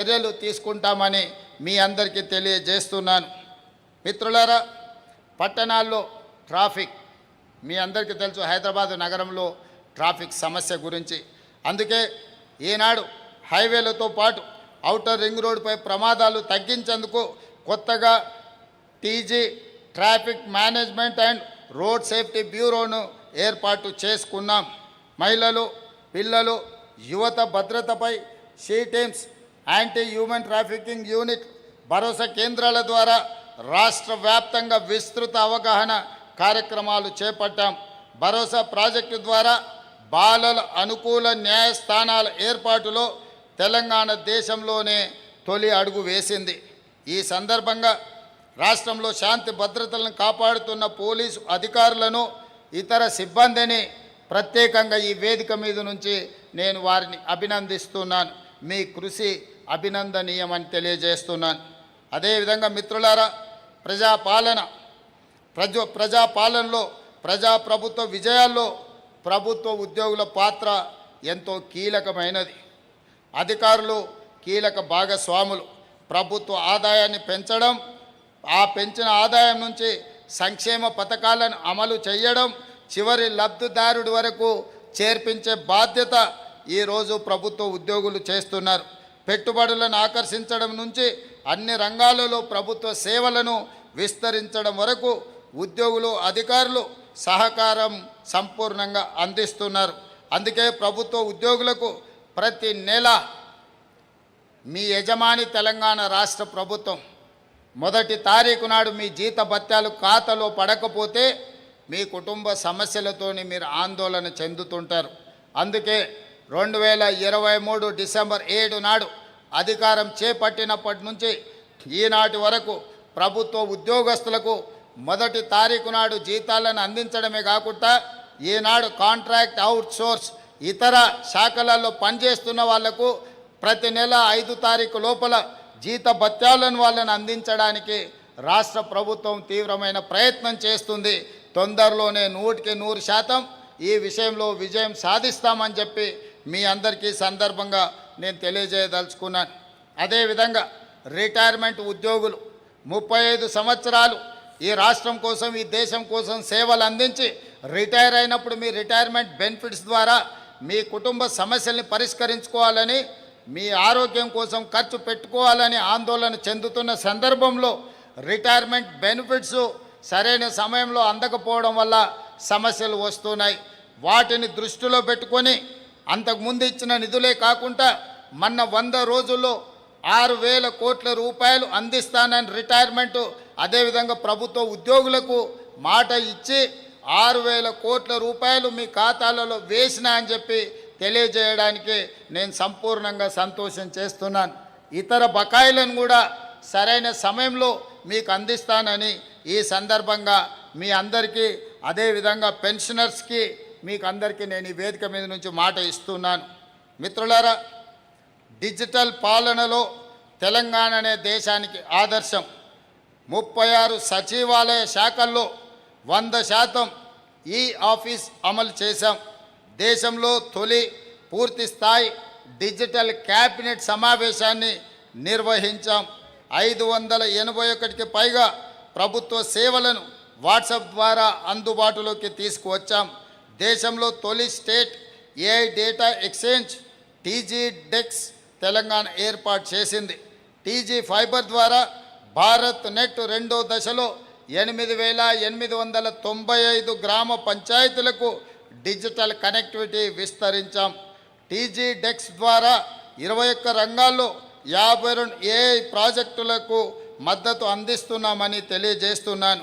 చర్యలు తీసుకుంటామని మీ అందరికీ తెలియజేస్తున్నాను. మిత్రులారా, పట్టణాల్లో ట్రాఫిక్ మీ అందరికీ తెలుసు. హైదరాబాద్ నగరంలో ట్రాఫిక్ సమస్య గురించి అందుకే ఈనాడు హైవేలతో పాటు ఔటర్ రింగ్ రోడ్డుపై ప్రమాదాలు తగ్గించేందుకు కొత్తగా TG traffic management and road safety బ్యూరోను ఏర్పాటు చేసుకున్నాం. మహిళలు, పిల్లలు, యువత భద్రతపై she teams, anti human trafficking unit, Bharosa కేంద్రాల ద్వారా రాష్ట్ర వ్యాప్తంగా విస్తృత అవగాహన కార్యక్రమాలు చేపట్టాం. భరోసా ప్రాజెక్టు ద్వారా బాలల అనుకూల న్యాయస్థానాల ఏర్పాటులో తెలంగాణ దేశంలోనే తొలి అడుగు వేసింది. ఈ సందర్భంగా రాష్ట్రంలో శాంతి భద్రతలను కాపాడుతున్న పోలీసు అధికారులను, ఇతర సిబ్బందిని ప్రత్యేకంగా ఈ వేదిక మీద నుంచి నేను వారిని అభినందిస్తున్నాను. మీ కృషి అభినందనీయమని తెలియజేస్తున్నాను. అదేవిధంగా మిత్రులారా, ప్రజాపాలనలో ప్రజాప్రభుత్వ విజయాల్లో ప్రభుత్వ ఉద్యోగుల పాత్ర ఎంతో కీలకమైనది. అధికారులు కీలక భాగస్వాములు. ప్రభుత్వ ఆదాయాన్ని పెంచడం, ఆ పెంచిన ఆదాయం నుంచి సంక్షేమ పథకాలను అమలు చేయడం, చివరి లబ్ధిదారుడి వరకు చేర్పించే బాధ్యత ఈరోజు ప్రభుత్వ ఉద్యోగులు చేస్తున్నారు. పెట్టుబడులను ఆకర్షించడం నుంచి అన్ని రంగాలలో ప్రభుత్వ సేవలను విస్తరించడం వరకు ఉద్యోగులు, అధికారులు సహకారం సంపూర్ణంగా అందిస్తున్నారు. అందుకే ప్రభుత్వ ఉద్యోగులకు ప్రతి నెల మీ యజమాని తెలంగాణ రాష్ట్ర ప్రభుత్వం మొదటి తారీఖు నాడు మీ జీతభత్యాలు ఖాతాలో పడకపోతే మీ కుటుంబ సమస్యలతోని మీరు ఆందోళన చెందుతుంటారు. అందుకే 2023 డిసెంబర్ 7 నాడు అధికారం చేపట్టినప్పటి నుంచి ఈనాటి వరకు ప్రభుత్వ ఉద్యోగస్తులకు మొదటి తారీఖు నాడు జీతాలను అందించడమే కాకుండా ఈనాడు కాంట్రాక్ట్, అవుట్సోర్స్, ఇతర శాఖలలో పనిచేస్తున్న వాళ్లకు ప్రతి నెల 5 తారీఖు లోపల జీతభత్యాలను వాళ్ళని అందించడానికి రాష్ట్ర ప్రభుత్వం తీవ్రమైన ప్రయత్నం చేస్తుంది. తొందరలోనే 100% ఈ విషయంలో విజయం సాధిస్తామని చెప్పి మీ అందరికీ సందర్భంగా నేను తెలియజేయదలుచుకున్నాను. అదేవిధంగా రిటైర్మెంట్ ఉద్యోగులు 35 సంవత్సరాలు ఈ రాష్ట్రం కోసం, ఈ దేశం కోసం సేవలు అందించి రిటైర్ అయినప్పుడు మీ రిటైర్మెంట్ బెనిఫిట్స్ ద్వారా మీ కుటుంబ సమస్యల్ని పరిష్కరించుకోవాలని, మీ ఆరోగ్యం కోసం ఖర్చు పెట్టుకోవాలని ఆందోళన చెందుతున్న సందర్భంలో రిటైర్మెంట్ బెనిఫిట్స్ సరైన సమయంలో అందకపోవడం వల్ల సమస్యలు వస్తున్నాయి. వాటిని దృష్టిలో పెట్టుకొని అంతకుముందు ఇచ్చిన నిధులే కాకుండా మొన్న 100 రోజుల్లో 6,000 కోట్ల రూపాయలు అందిస్తానని రిటైర్మెంటు, అదేవిధంగా ప్రభుత్వ ఉద్యోగులకు మాట ఇచ్చి 6,000 కోట్ల రూపాయలు మీ ఖాతాలలో వేసినా అని చెప్పి తెలియజేయడానికి నేను సంపూర్ణంగా సంతోషం చేస్తున్నాను. ఇతర బకాయిలను కూడా సరైన సమయంలో మీకు అందిస్తానని ఈ సందర్భంగా మీ అందరికీ, అదేవిధంగా పెన్షనర్స్కి, మీకు అందరికీ నేను ఈ వేదిక మీద నుంచి మాట ఇస్తున్నాను. మిత్రులారా, డిజిటల్ పాలనలో తెలంగాణ అనే దేశానికి ఆదర్శం. 36 సచివాలయ శాఖల్లో 100% ఈ ఆఫీస్ అమలు చేశాం. దేశంలో తొలి పూర్తి స్థాయి డిజిటల్ క్యాబినెట్ సమావేశాన్ని నిర్వహించాం. 581కి పైగా ప్రభుత్వ సేవలను వాట్సాప్ ద్వారా అందుబాటులోకి తీసుకువచ్చాం. దేశంలో తొలి state AI data exchange TG dex Telangana ఏర్పాటు చేసింది. టీజీ ఫైబర్ ద్వారా భారత్ నెట్ 2వ దశలో 8,895 గ్రామ పంచాయతీలకు డిజిటల్ కనెక్టివిటీ విస్తరించాం. టీజీ డెక్స్ ద్వారా 21 రంగాల్లో 52 ఏఐ ప్రాజెక్టులకు మద్దతు అందిస్తున్నామని తెలియజేస్తున్నాను.